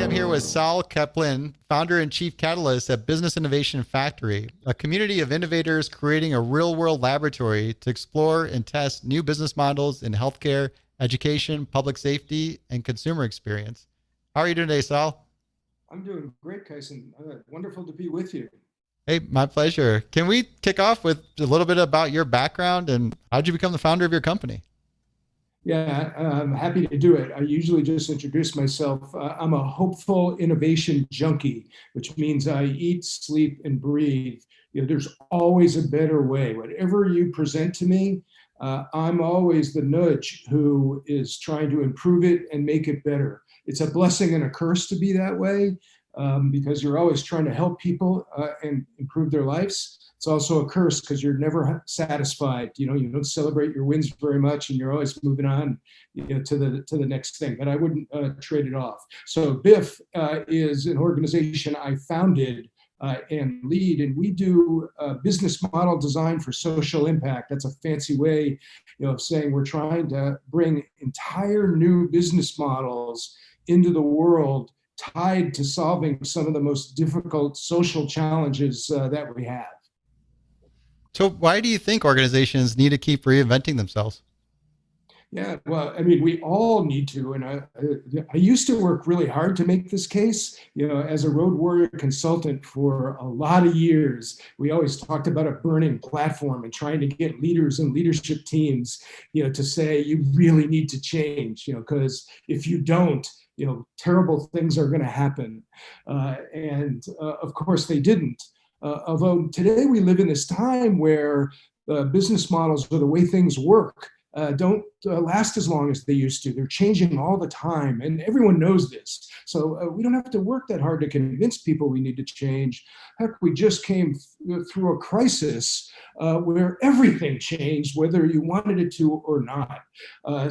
I'm here with Saul Kaplan, founder and chief catalyst at Business Innovation Factory, a community of innovators creating a real-world laboratory to explore and test new business models in healthcare, education, public safety, and consumer experience. How are you doing today, Saul? I'm doing great, 𝐂𝐭𝐡. Wonderful to be with you. Hey, my pleasure. Can we kick off with a little bit about your background and how did you become the founder of your company? Yeah, I'm happy to do it. I usually just introduce myself. I'm a hopeful innovation junkie, which means I eat, sleep, and breathe. There's always a better way. Whatever you present to me, I'm always the nudge who is trying to improve it and make it better. It's a blessing and a curse to be that way, because you're always trying to help people and improve their lives. It's also a curse because you're never satisfied. You don't celebrate your wins very much, and you're always moving on, to the next thing. But I wouldn't trade it off. So BIF is an organization I founded and lead, and we do business model design for social impact. That's a fancy way, of saying we're trying to bring entire new business models into the world tied to solving some of the most difficult social challenges that we have. So why do you think organizations need to keep reinventing themselves? Yeah, well, I mean, we all need to. And I used to work really hard to make this case. As a road warrior consultant for a lot of years, we always talked about a burning platform and trying to get leaders and leadership teams, to say you really need to change, because if you don't, terrible things are going to happen. And of course, they didn't. Although today we live in this time where business models or the way things work don't last as long as they used to. They're changing all the time, and everyone knows this. So we don't have to work that hard to convince people we need to change. Heck, we just came through a crisis where everything changed, whether you wanted it to or not.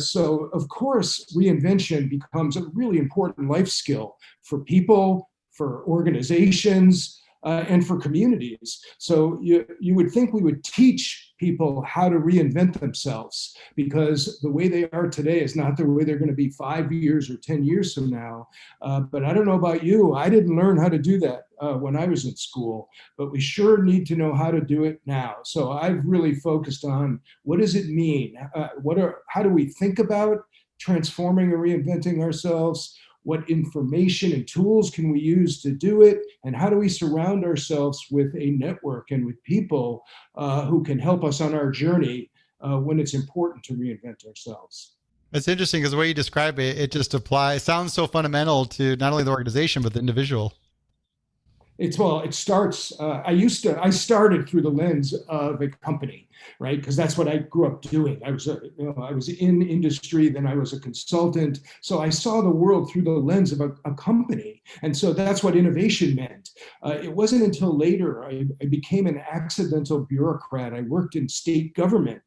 So, of course, reinvention becomes a really important life skill for people, for organizations, and for communities. So you would think we would teach people how to reinvent themselves, because the way they are today is not the way they're going to be 5 years or 10 years from now. But I don't know about you. I didn't learn how to do that when I was in school, but we sure need to know how to do it now. So I've really focused on what does it mean? How do we think about transforming or reinventing ourselves? What information and tools can we use to do it? And how do we surround ourselves with a network and with people who can help us on our journey when it's important to reinvent ourselves? It's interesting because the way you describe it, it just applies, sounds so fundamental to not only the organization, but the individual. It starts. I started through the lens of a company, right? Because that's what I grew up doing. I was in industry, then I was a consultant. So I saw the world through the lens of a company. And so that's what innovation meant. It wasn't until later I became an accidental bureaucrat. I worked in state government,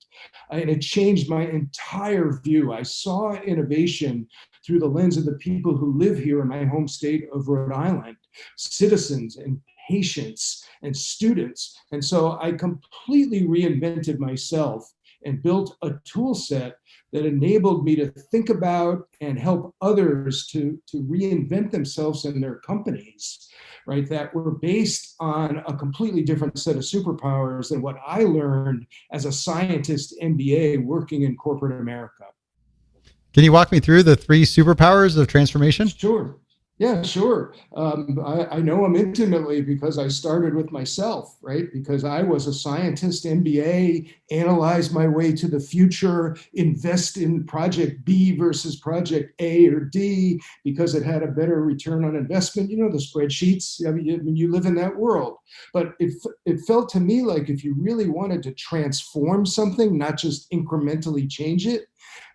and it changed my entire view. I saw innovation through the lens of the people who live here in my home state of Rhode Island, citizens and patients and students. And so I completely reinvented myself and built a tool set that enabled me to think about and help others to reinvent themselves and their companies, right? That were based on a completely different set of superpowers than what I learned as a scientist MBA working in corporate America. Can you walk me through the three superpowers of transformation? Sure. Yeah, sure. I know them intimately because I started with myself, right? Because I was a scientist, MBA, analyzed my way to the future, invest in project B versus project A or D because it had a better return on investment. The spreadsheets. I mean, you live in that world. But it felt to me like if you really wanted to transform something, not just incrementally change it,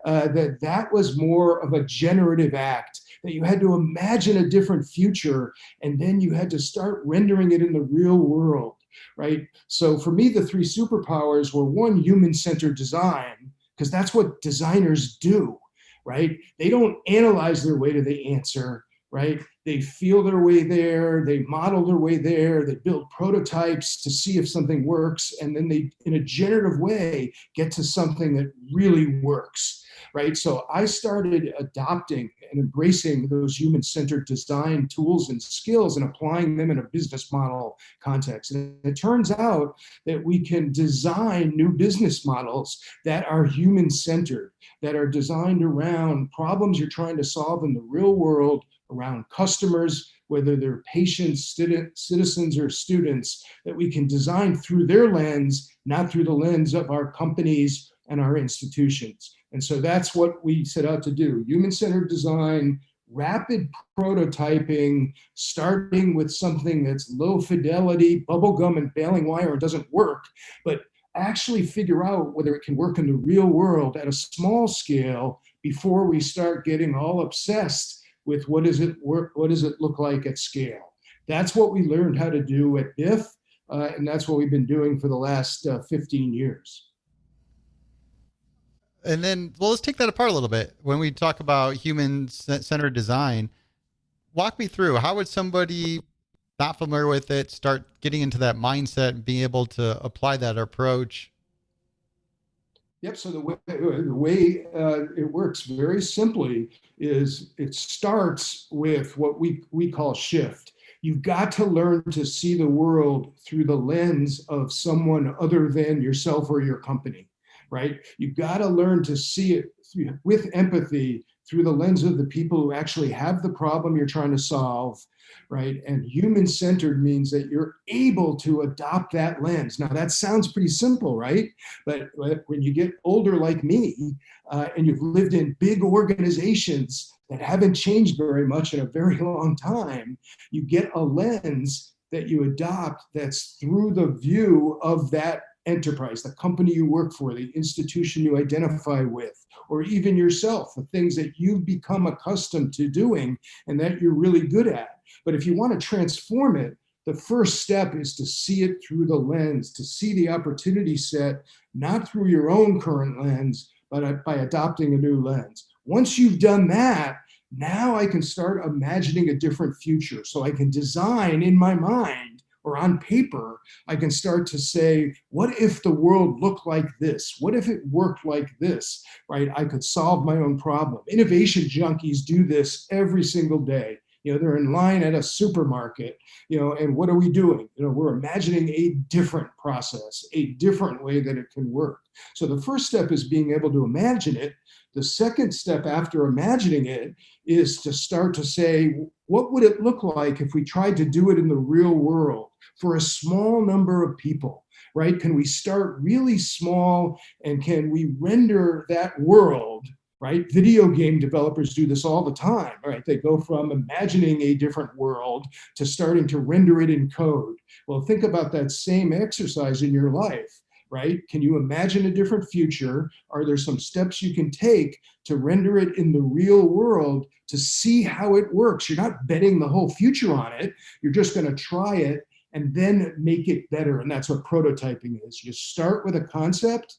that was more of a generative act, that you had to imagine a different future and then you had to start rendering it in the real world, right? So for me, the three superpowers were: one, human-centered design, because that's what designers do, right? They don't analyze their way to the answer, right? They feel their way there, they model their way there, they build prototypes to see if something works, and then they, in a generative way, get to something that really works, right? So I started adopting and embracing those human-centered design tools and skills and applying them in a business model context. And it turns out that we can design new business models that are human-centered, that are designed around problems you're trying to solve in the real world, around customers, whether they're patients, citizens, or students, that we can design through their lens, not through the lens of our companies and our institutions. And so that's what we set out to do: human-centered design, rapid prototyping, starting with something that's low fidelity, bubblegum and baling wire, and doesn't work, but actually figure out whether it can work in the real world at a small scale before we start getting all obsessed with what does it look like at scale. That's what we learned how to do at BIF, and that's what we've been doing for the last 15 years. And then, well, let's take that apart a little bit. When we talk about human-centered design, walk me through, how would somebody not familiar with it start getting into that mindset and being able to apply that approach? Yep. So the way it works very simply is it starts with what we call shift. You've got to learn to see the world through the lens of someone other than yourself or your company, right? You've got to learn to see it with empathy through the lens of the people who actually have the problem you're trying to solve, right? And human-centered means that you're able to adopt that lens. Now, that sounds pretty simple, right? But when you get older like me, and you've lived in big organizations that haven't changed very much in a very long time, you get a lens that you adopt that's through the view of that enterprise, the company you work for, the institution you identify with, or even yourself, the things that you've become accustomed to doing and that you're really good at. But if you want to transform it, the first step is to see it through the lens, to see the opportunity set, not through your own current lens, but by adopting a new lens. Once you've done that, now I can start imagining a different future. So I can design in my mind or on paper, I can start to say, what if the world looked like this? What if it worked like this, right? I could solve my own problem. Innovation junkies do this every single day. They're in line at a supermarket, and what are we doing? We're imagining a different process, a different way that it can work. So the first step is being able to imagine it. The second step after imagining it is to start to say, what would it look like if we tried to do it in the real world for a small number of people, right? Can we start really small, and can we render that world, right? Video game developers do this all the time, right? They go from imagining a different world to starting to render it in code. Well, think about that same exercise in your life, right? Can you imagine a different future? Are there some steps you can take to render it in the real world to see how it works? You're not betting the whole future on it. You're just going to try it and then make it better. And that's what prototyping is. You start with a concept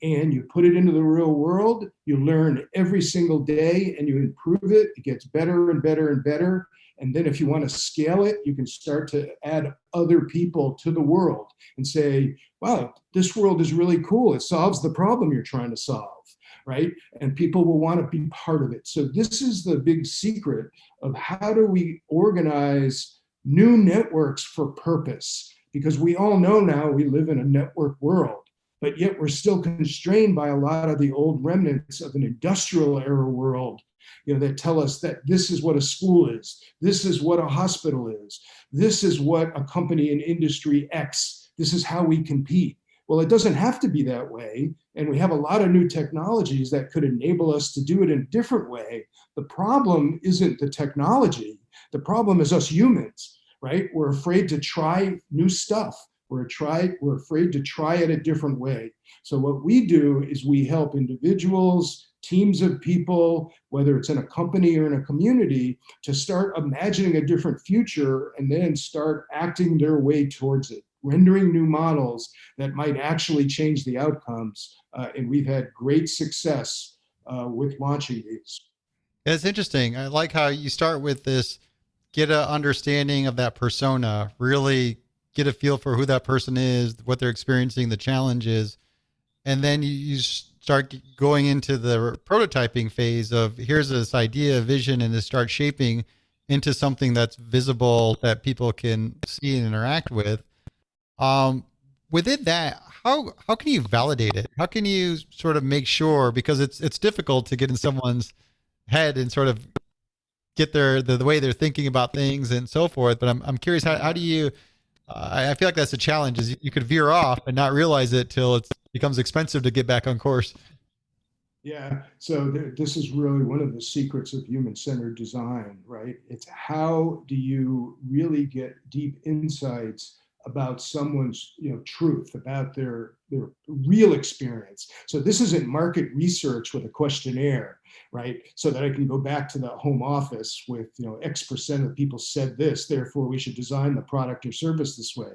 and you put it into the real world. You learn every single day and you improve it. It gets better and better and better. And then if you want to scale it, you can start to add other people to the world and say, wow, this world is really cool. It solves the problem you're trying to solve, right? And people will want to be part of it. So this is the big secret of how do we organize new networks for purpose? Because we all know now we live in a network world, but yet we're still constrained by a lot of the old remnants of an industrial era world, that tell us that this is what a school is, this is what a hospital is, this is what a company in industry X, this is how we compete. Well, it doesn't have to be that way. And we have a lot of new technologies that could enable us to do it in a different way. The problem isn't the technology. The problem is us humans, right? We're afraid to try new stuff. We're afraid to try it a different way. So what we do is we help individuals, teams of people, whether it's in a company or in a community, to start imagining a different future and then start acting their way towards it, rendering new models that might actually change the outcomes. And we've had great success with launching these. It's interesting. I like how you start with this get an understanding of that persona, really get a feel for who that person is, what they're experiencing, the challenges, and then you start going into the prototyping phase of here's this idea, vision, and to start shaping into something that's visible that people can see and interact with. Um, Within that, how can you validate it? How can you sort of make sure, because it's difficult to get in someone's head and sort of get the way they're thinking about things and so forth. But I'm curious, how do you, I feel like that's a challenge, is you could veer off and not realize it till it becomes expensive to get back on course. Yeah, so this is really one of the secrets of human-centered design, right? It's how do you really get deep insights about someone's, truth, about their real experience. So this isn't market research with a questionnaire, right? So that I can go back to the home office with, X% of people said this, therefore we should design the product or service this way.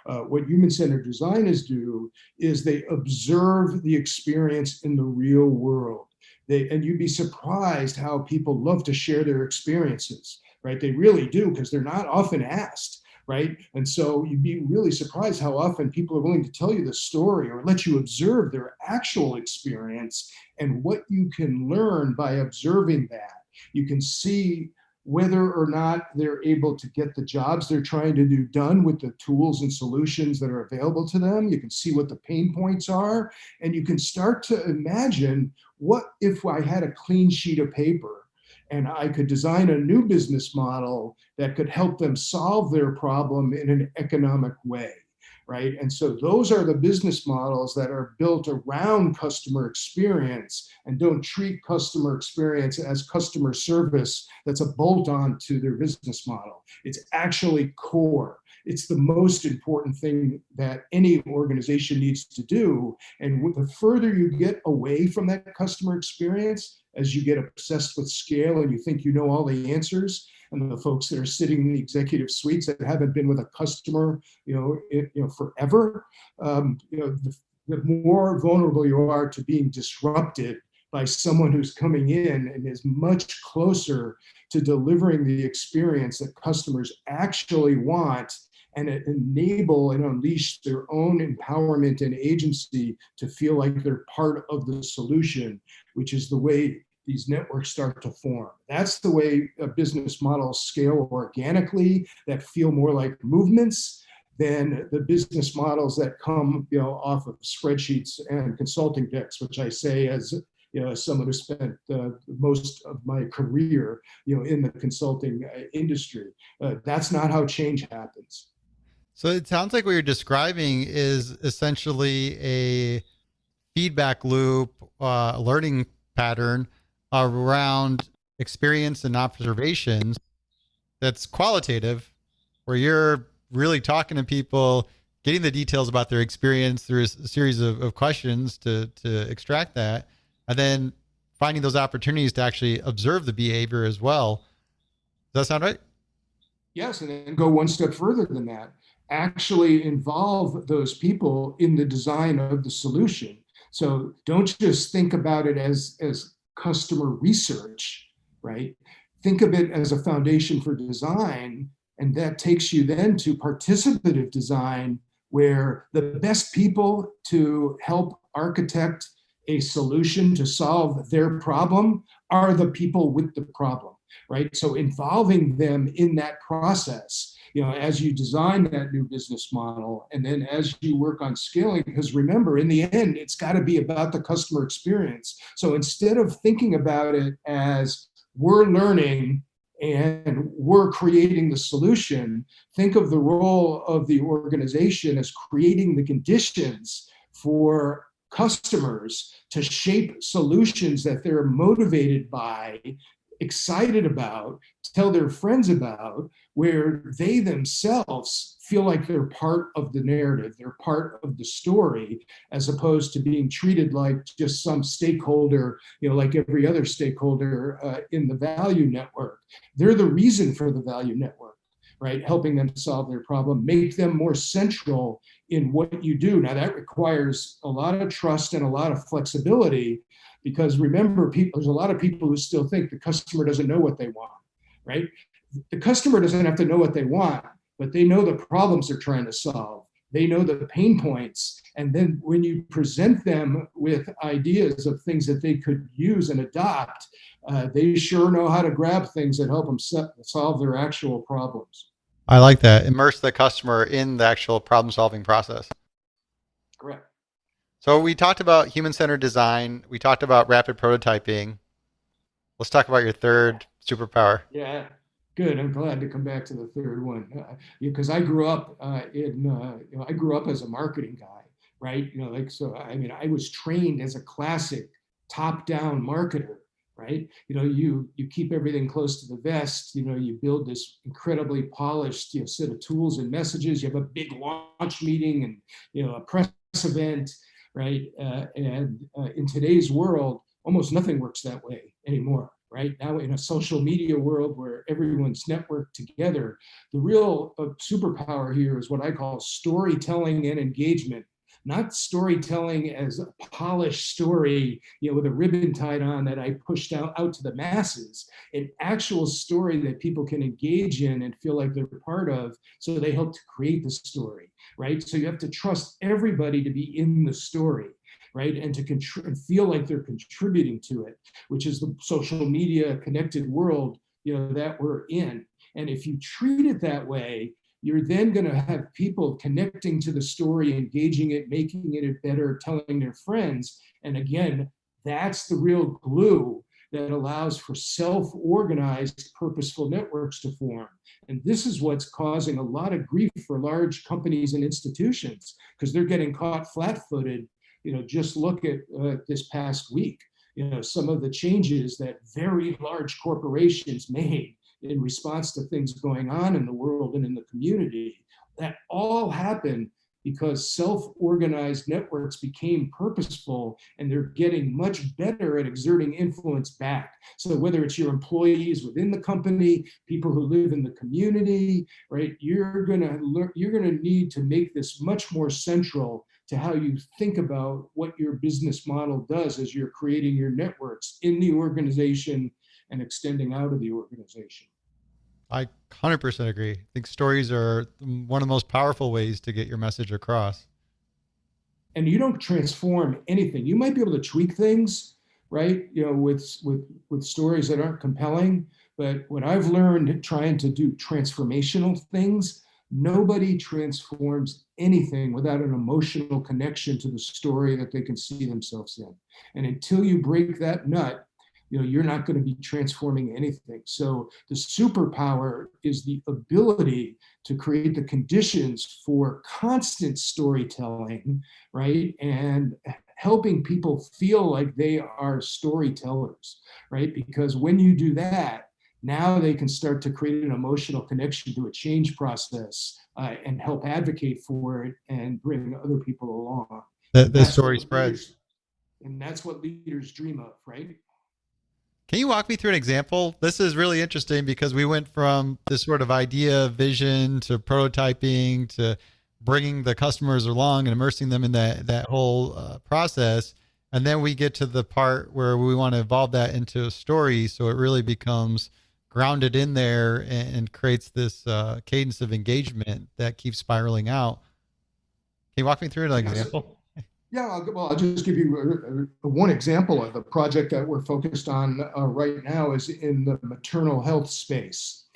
What human-centered designers do is they observe the experience in the real world. And you'd be surprised how people love to share their experiences, right? They really do, because they're not often asked, right? And so you'd be really surprised how often people are willing to tell you the story or let you observe their actual experience and what you can learn by observing that. You can see whether or not they're able to get the jobs they're trying to do done with the tools and solutions that are available to them. You can see what the pain points are, and you can start to imagine, what if I had a clean sheet of paper and I could design a new business model that could help them solve their problem in an economic way, right? And so those are the business models that are built around customer experience and don't treat customer experience as customer service that's a bolt-on to their business model. It's actually core. It's the most important thing that any organization needs to do. And the further you get away from that customer experience, as you get obsessed with scale and you think you know all the answers, and the folks that are sitting in the executive suites that haven't been with a customer, forever, the more vulnerable you are to being disrupted by someone who's coming in and is much closer to delivering the experience that customers actually want, and enable and unleash their own empowerment and agency to feel like they're part of the solution, which is the way these networks start to form. That's the way business models scale organically, that feel more like movements than the business models that come, off of spreadsheets and consulting decks, which I say as someone who spent most of my career, in the consulting industry. That's not how change happens. So it sounds like what you're describing is essentially a feedback loop, learning pattern around experience and observations that's qualitative, where you're really talking to people, getting the details about their experience through a series of questions to extract that, and then finding those opportunities to actually observe the behavior as well. Does that sound right? Yes, and then go one step further than that. Actually involve those people in the design of the solution. So don't just think about it as customer research, right? Think of it as a foundation for design, and that takes you then to participative design, where the best people to help architect a solution to solve their problem are the people with the problem, right? So involving them in that process, as you design that new business model, and then as you work on scaling, because remember, in the end, it's got to be about the customer experience. So instead of thinking about it as we're learning and we're creating the solution, think of the role of the organization as creating the conditions for customers to shape solutions that they're motivated by, excited about, tell their friends about, where they themselves feel like they're part of the narrative, they're part of the story, as opposed to being treated like just some stakeholder, like every other stakeholder in the value network. They're the reason for the value network, right? Helping them solve their problem, make them more central in what you do. Now that requires a lot of trust and a lot of flexibility, because remember, there's a lot of people who still think the customer doesn't know what they want, right? the customer doesn't have to know what they want, but they know the problems they're trying to solve. They know the pain points. And then when you present them with ideas of things that they could use and adopt, they sure know how to grab things that help them solve their actual problems. I like that. Immerse the customer in the actual problem solving process. Correct. So we talked about human-centered design. We talked about rapid prototyping. Let's talk about your third superpower. Yeah, good. I'm glad to come back to the third one because I grew up I grew up as a marketing guy, right? Like so. I mean, I was trained as a classic top-down marketer, right? You keep everything close to the vest. You build this incredibly polished set of tools and messages. You have a big launch meeting and a press event, right? And in today's world, almost nothing works that way anymore. Right now, in a social media world where everyone's networked together, the real superpower here is what I call storytelling and engagement. Not storytelling as a polished story, with a ribbon tied on that I pushed out to the masses. An actual story that people can engage in and feel like they're part of, so they help to create the story, right? So you have to trust everybody to be in the story, right? And to feel like they're contributing to it, which is the social media connected world, that we're in. And if you treat it that way, you're then going to have people connecting to the story, engaging it, making it better, telling their friends. And again, that's the real glue that allows for self-organized, purposeful networks to form. And this is what's causing a lot of grief for large companies and institutions, because they're getting caught flat-footed. Just look at this past week, some of the changes that very large corporations made in response to things going on in the world and in the community. That all happened because self-organized networks became purposeful, and they're getting much better at exerting influence back. So whether it's your employees within the company, people who live in the community, right, you're gonna need to make this much more central to how you think about what your business model does as you're creating your networks in the organization and extending out of the organization. I 100% agree. I think stories are one of the most powerful ways to get your message across. And you don't transform anything. You might be able to tweak things, right? With stories that aren't compelling. But what I've learned trying to do transformational things, nobody transforms anything without an emotional connection to the story that they can see themselves in. And until you break that nut, you're not going to be transforming anything. So the superpower is the ability to create the conditions for constant storytelling, right? And helping people feel like they are storytellers, right? Because when you do that, now they can start to create an emotional connection to a change process and help advocate for it and bring other people along. The story spreads. And that's what leaders dream of, right? Can you walk me through an example? This is really interesting because we went from this sort of idea, vision, to prototyping, to bringing the customers along and immersing them in that whole process. And then we get to the part where we want to evolve that into a story, so it really becomes grounded in there and creates this cadence of engagement that keeps spiraling out. Can you walk me through an example? Yeah, I'll just give you one example of the project that we're focused on right now is in the maternal health space.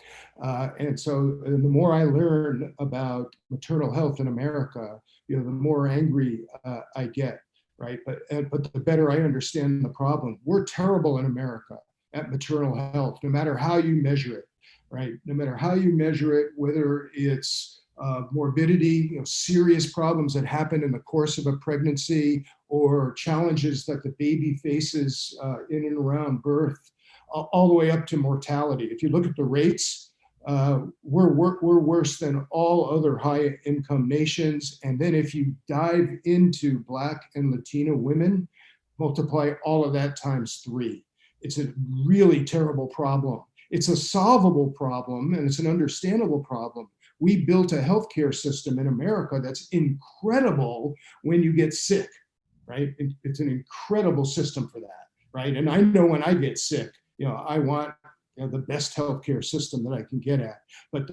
And the more I learn about maternal health in America, the more angry I get, right? But the better I understand the problem. We're terrible in America at maternal health, no matter how you measure it, right? No matter how you measure it, whether it's morbidity, serious problems that happen in the course of a pregnancy, or challenges that the baby faces in and around birth, all the way up to mortality. If you look at the rates, we're worse than all other high-income nations. And then if you dive into Black and Latino women, multiply all of that times 3. It's a really terrible problem. It's a solvable problem, and it's an understandable problem. We built a healthcare system in America that's incredible when you get sick, right? It's an incredible system for that, right? And I know when I get sick, I want the best healthcare system that I can get at. But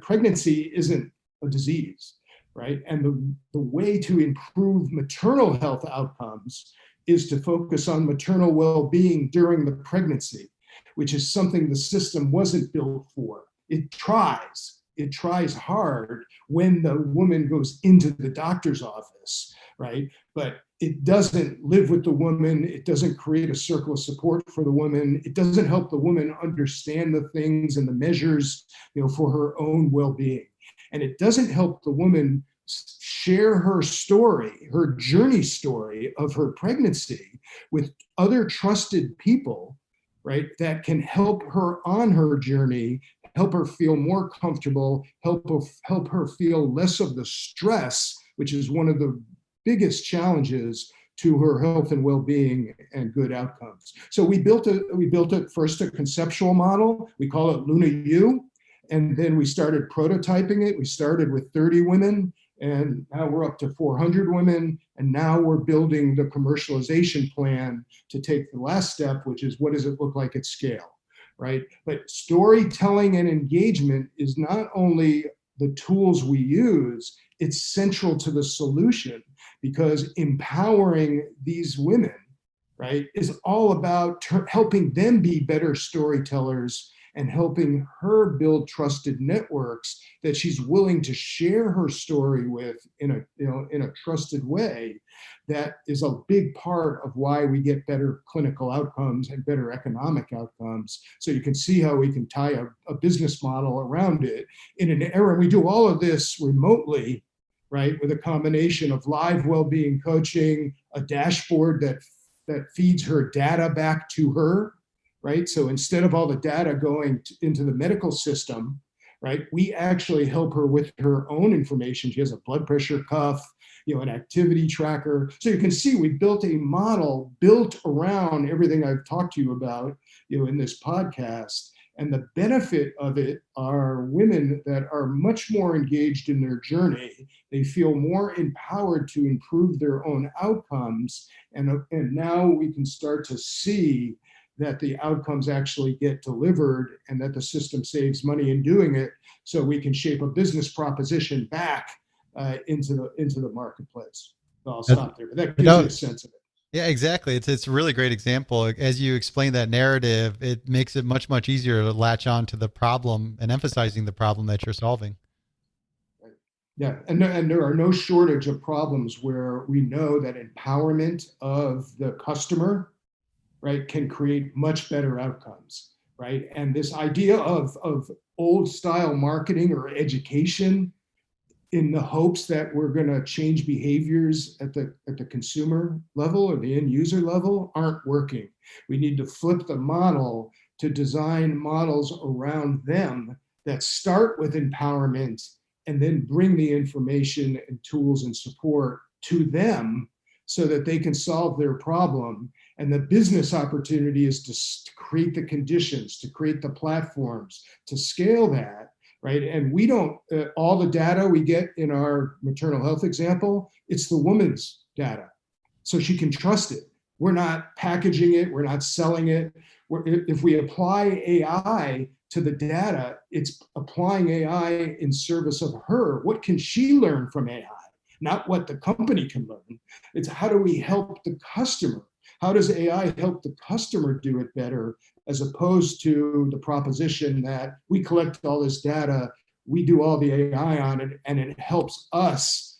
pregnancy isn't a disease, right? And the way to improve maternal health outcomes is to focus on maternal well-being during the pregnancy, which is something the system wasn't built for. It tries hard when the woman goes into the doctor's office, right? But it doesn't live with the woman. It doesn't create a circle of support for the woman. It doesn't help the woman understand the things and the measures, for her own well-being. And it doesn't help the woman share her story, her journey story of her pregnancy with other trusted people, right, that can help her on her journey, help her feel more comfortable, help her feel less of the stress, which is one of the biggest challenges to her health and well-being and good outcomes. So we built it first a conceptual model. We call it Luna U. And then we started prototyping it. We started with 30 women, and now we're up to 400 women. And now we're building the commercialization plan to take the last step, which is what does it look like at scale, right? But storytelling and engagement is not only the tools we use, it's central to the solution, because empowering these women, right, is all about helping them be better storytellers and helping her build trusted networks that she's willing to share her story with in a trusted way. That is a big part of why we get better clinical outcomes and better economic outcomes. So you can see how we can tie a business model around it in an era. We do all of this remotely, right, with a combination of live well-being coaching, a dashboard that feeds her data back to her, right? So instead of all the data going into the medical system, right, we actually help her with her own information. She has a blood pressure cuff, an activity tracker. So you can see we built a model built around everything I've talked to you about, in this podcast. And the benefit of it are women that are much more engaged in their journey. They feel more empowered to improve their own outcomes. And now we can start to see that the outcomes actually get delivered and that the system saves money in doing it, so we can shape a business proposition back into the marketplace. So I'll stop there, but that gives you a sense of it. Yeah, exactly. It's a really great example. As you explain that narrative, it makes it much, much easier to latch on to the problem and emphasizing the problem that you're solving. Yeah, and there are no shortage of problems where we know that empowerment of the customer, right, can create much better outcomes, right? And this idea of old style marketing or education in the hopes that we're going to change behaviors at the consumer level or the end user level aren't working. We need to flip the model to design models around them that start with empowerment and then bring the information and tools and support to them so that they can solve their problem. And the business opportunity is to create the conditions, to create the platforms, to scale that, right? And we don't, all the data we get in our maternal health example, it's the woman's data. So she can trust it. We're not packaging it, we're not selling it. If we apply AI to the data, it's applying AI in service of her. What can she learn from AI? Not what the company can learn. It's how do we help the customer? How does AI help the customer do it better, as opposed to the proposition that we collect all this data, we do all the AI on it, and it helps us,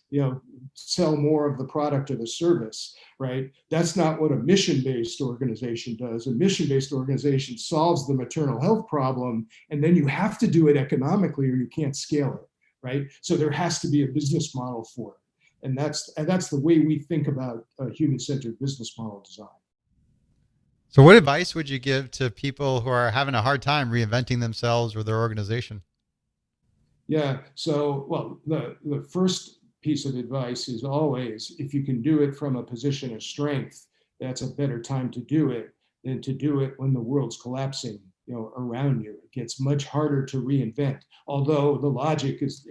sell more of the product or the service, right? That's not what a mission-based organization does. A mission-based organization solves the maternal health problem, and then you have to do it economically or you can't scale it, right? So there has to be a business model for it. And that's the way we think about a human-centered business model design. So what advice would you give to people who are having a hard time reinventing themselves or their organization? Yeah, so, well, the first piece of advice is always, if you can do it from a position of strength, that's a better time to do it than to do it when the world's collapsing, around you. It gets much harder to reinvent. Although the logic is,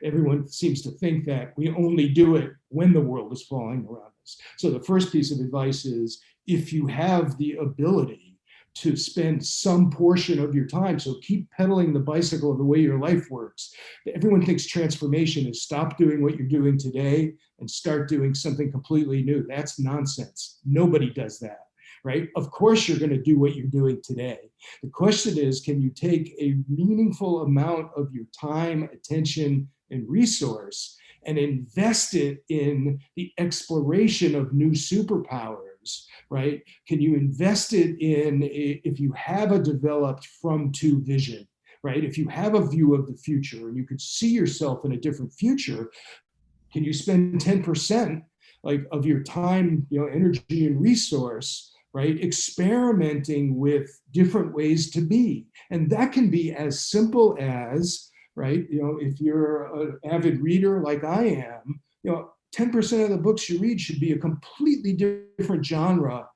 everyone seems to think that we only do it when the world is falling around us. So the first piece of advice is, if you have the ability to spend some portion of your time. So keep pedaling the bicycle of the way your life works. Everyone thinks transformation is stop doing what you're doing today and start doing something completely new. That's nonsense. Nobody does that, right? Of course, you're going to do what you're doing today. The question is, can you take a meaningful amount of your time, attention, and resource and invest it in the exploration of new superpowers, right? Can you invest it in, if you have a developed from to vision, right? If you have a view of the future and you could see yourself in a different future, can you spend 10% like of your time, energy and resource, right, experimenting with different ways to be? And that can be as simple as, right, if you're an avid reader like I am, 10% of the books you read should be a completely different genre,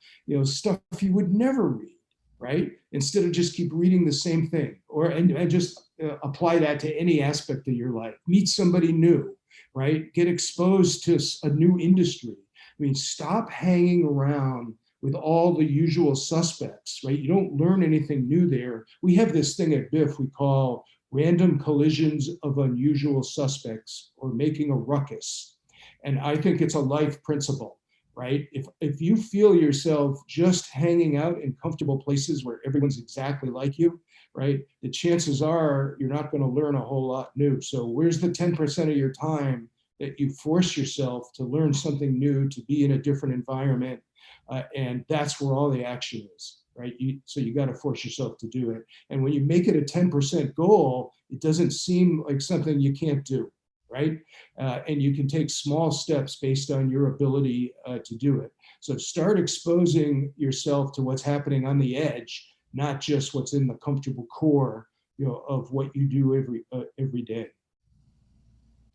stuff you would never read, right? Instead of just keep reading the same thing, and just apply that to any aspect of your life. Meet somebody new, right? Get exposed to a new industry. I mean, stop hanging around with all the usual suspects, right? You don't learn anything new there. We have this thing at BIF we call random collisions of unusual suspects, or making a ruckus. And I think it's a life principle, right? If you feel yourself just hanging out in comfortable places where everyone's exactly like you, right, the chances are you're not going to learn a whole lot new. So where's the 10% of your time that you force yourself to learn something new, to be in a different environment? And that's where all the action is, right? So you got to force yourself to do it. And when you make it a 10% goal, it doesn't seem like something you can't do, right? And you can take small steps based on your ability to do it. So start exposing yourself to what's happening on the edge, not just what's in the comfortable core, of what you do every day.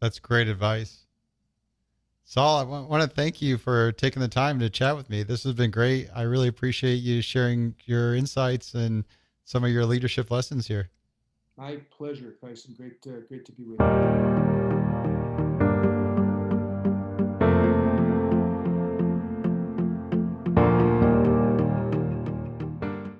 That's great advice. Saul, I want to thank you for taking the time to chat with me. This has been great. I really appreciate you sharing your insights and some of your leadership lessons here. My pleasure, Tyson. Great to be with you.